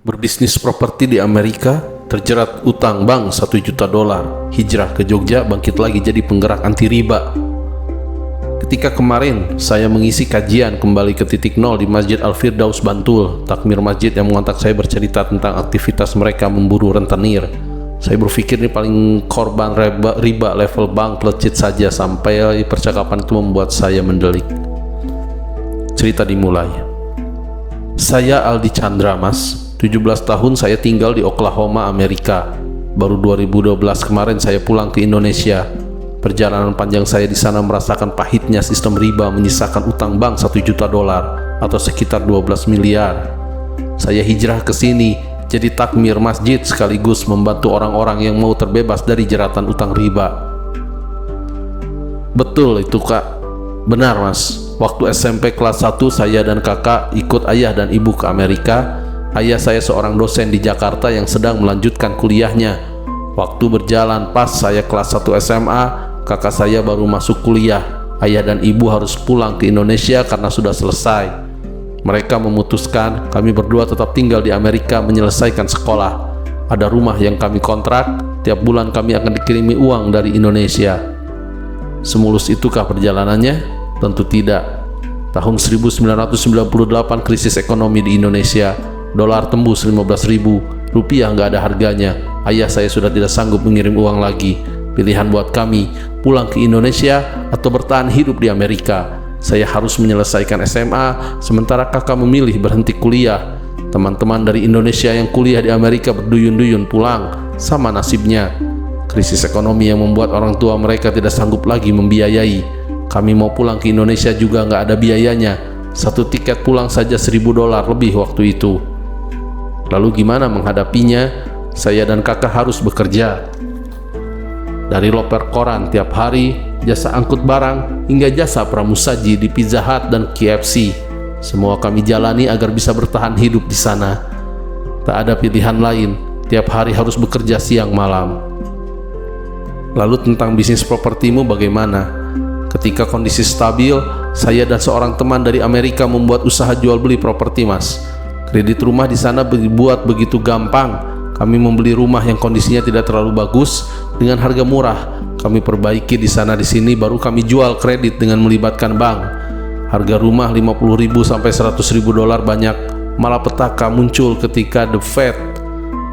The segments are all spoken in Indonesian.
Berbisnis properti di Amerika, terjerat utang bank $1 juta, hijrah ke Jogja, bangkit lagi jadi penggerak anti riba. Ketika kemarin saya mengisi kajian kembali ke titik nol di Masjid Al-Firdaus Bantul, takmir masjid yang mengontak saya bercerita tentang aktivitas mereka memburu rentenir. Saya berpikir ini paling korban riba level bank legit saja, sampai percakapan itu membuat saya mendelik. Cerita dimulai. Saya Aldi Chandra, Mas. 17 tahun saya tinggal di Oklahoma, Amerika. Baru 2012 kemarin saya pulang ke Indonesia. Perjalanan panjang saya di sana merasakan pahitnya sistem riba, menyisakan utang bank $1 juta atau sekitar 12 miliar. Saya hijrah ke sini jadi takmir masjid sekaligus membantu orang-orang yang mau terbebas dari jeratan utang riba. Betul itu, Kak. Benar, Mas. Waktu SMP kelas 1 saya dan kakak ikut ayah dan ibu ke Amerika. Ayah saya seorang dosen di Jakarta yang sedang melanjutkan kuliahnya. Waktu berjalan pas saya kelas 1 SMA, kakak saya baru masuk kuliah. Ayah dan ibu harus pulang ke Indonesia karena sudah selesai. Mereka memutuskan kami berdua tetap tinggal di Amerika menyelesaikan sekolah. Ada rumah yang kami kontrak, tiap bulan kami akan dikirimi uang dari Indonesia. Semulus itukah perjalanannya? Tentu tidak. Tahun 1998 krisis ekonomi di Indonesia. Dolar tembus 15.000, rupiah nggak ada harganya. Ayah saya sudah tidak sanggup mengirim uang lagi. Pilihan buat kami, pulang ke Indonesia atau bertahan hidup di Amerika. Saya harus menyelesaikan SMA, sementara kakak memilih berhenti kuliah. Teman-teman dari Indonesia yang kuliah di Amerika berduyun-duyun pulang, sama nasibnya. Krisis ekonomi yang membuat orang tua mereka tidak sanggup lagi membiayai. Kami mau pulang ke Indonesia juga nggak ada biayanya. Satu tiket pulang saja $1.000 lebih waktu itu. Lalu gimana menghadapinya? Saya dan kakak harus bekerja. Dari loper koran tiap hari, jasa angkut barang, hingga jasa pramusaji di Pizza Hut dan KFC. Semua kami jalani agar bisa bertahan hidup di sana. Tak ada pilihan lain, tiap hari harus bekerja siang malam. Lalu tentang bisnis propertimu bagaimana? Ketika kondisi stabil, saya dan seorang teman dari Amerika membuat usaha jual beli properti, Mas. Kredit rumah di sana dibuat begitu gampang. Kami membeli rumah yang kondisinya tidak terlalu bagus dengan harga murah. Kami perbaiki di sana di sini, baru kami jual kredit dengan melibatkan bank. Harga rumah $50.000 sampai $100.000 banyak. Malapetaka muncul ketika The Fed,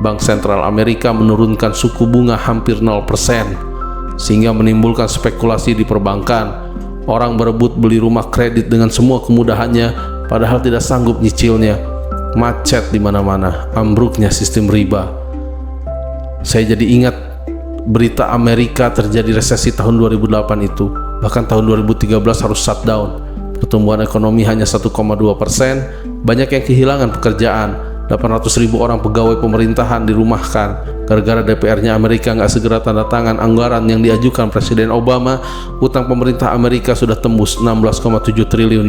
Bank Sentral Amerika, menurunkan suku bunga hampir 0%, sehingga menimbulkan spekulasi di perbankan. Orang berebut beli rumah kredit dengan semua kemudahannya, padahal tidak sanggup nyicilnya. Macet di mana-mana, ambruknya sistem riba. Saya jadi ingat berita Amerika terjadi resesi tahun 2008 itu. Bahkan tahun 2013 harus shutdown. Pertumbuhan ekonomi hanya 1,2%. Banyak yang kehilangan pekerjaan. 800.000 orang pegawai pemerintahan dirumahkan gara-gara DPR-nya Amerika nggak segera tanda tangan anggaran yang diajukan Presiden Obama. Utang pemerintah Amerika sudah tembus $16,7 triliun.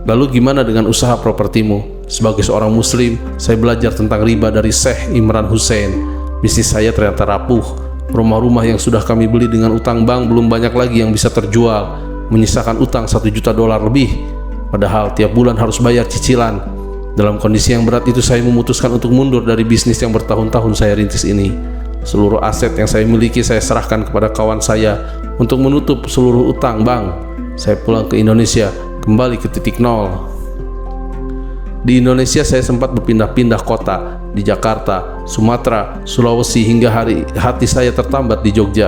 Lalu gimana dengan usaha propertimu? Sebagai seorang muslim, saya belajar tentang riba dari Syekh Imran Hussein. Bisnis saya ternyata rapuh. Rumah-rumah yang sudah kami beli dengan utang bank belum banyak lagi yang bisa terjual, menyisakan utang $1 juta lebih. Padahal tiap bulan harus bayar cicilan. Dalam kondisi yang berat itu, saya memutuskan untuk mundur dari bisnis yang bertahun-tahun saya rintis ini. Seluruh aset yang saya miliki saya serahkan kepada kawan saya untuk menutup seluruh utang bank. Saya pulang ke Indonesia, kembali ke titik nol. Di Indonesia saya sempat berpindah-pindah kota, di Jakarta, Sumatera, Sulawesi, hingga hati saya tertambat di Jogja.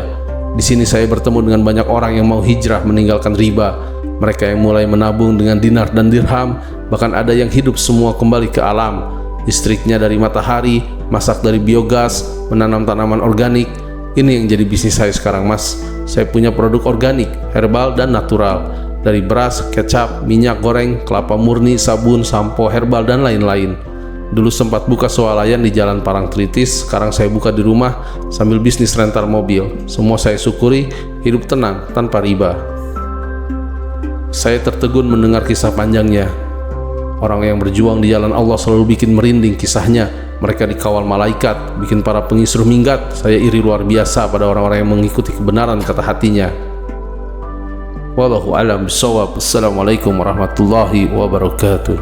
Di sini saya bertemu dengan banyak orang yang mau hijrah meninggalkan riba. Mereka yang mulai menabung dengan dinar dan dirham, bahkan ada yang hidup semua kembali ke alam. Listriknya dari matahari, masak dari biogas, menanam tanaman organik. Ini yang jadi bisnis saya sekarang, Mas. Saya punya produk organik, herbal dan natural. Dari beras, kecap, minyak goreng, kelapa murni, sabun, sampo, herbal, dan lain-lain. Dulu sempat buka swalayan di Jalan Parangtritis, sekarang saya buka di rumah sambil bisnis rental mobil. Semua saya syukuri, hidup tenang, tanpa riba. Saya tertegun mendengar kisah panjangnya. Orang yang berjuang di jalan Allah selalu bikin merinding kisahnya. Mereka dikawal malaikat, bikin para pengisruh minggat. Saya iri luar biasa pada orang-orang yang mengikuti kebenaran kata hatinya. Wallahu a'lam bishawab. Assalamualaikum warahmatullahi wabarakatuh.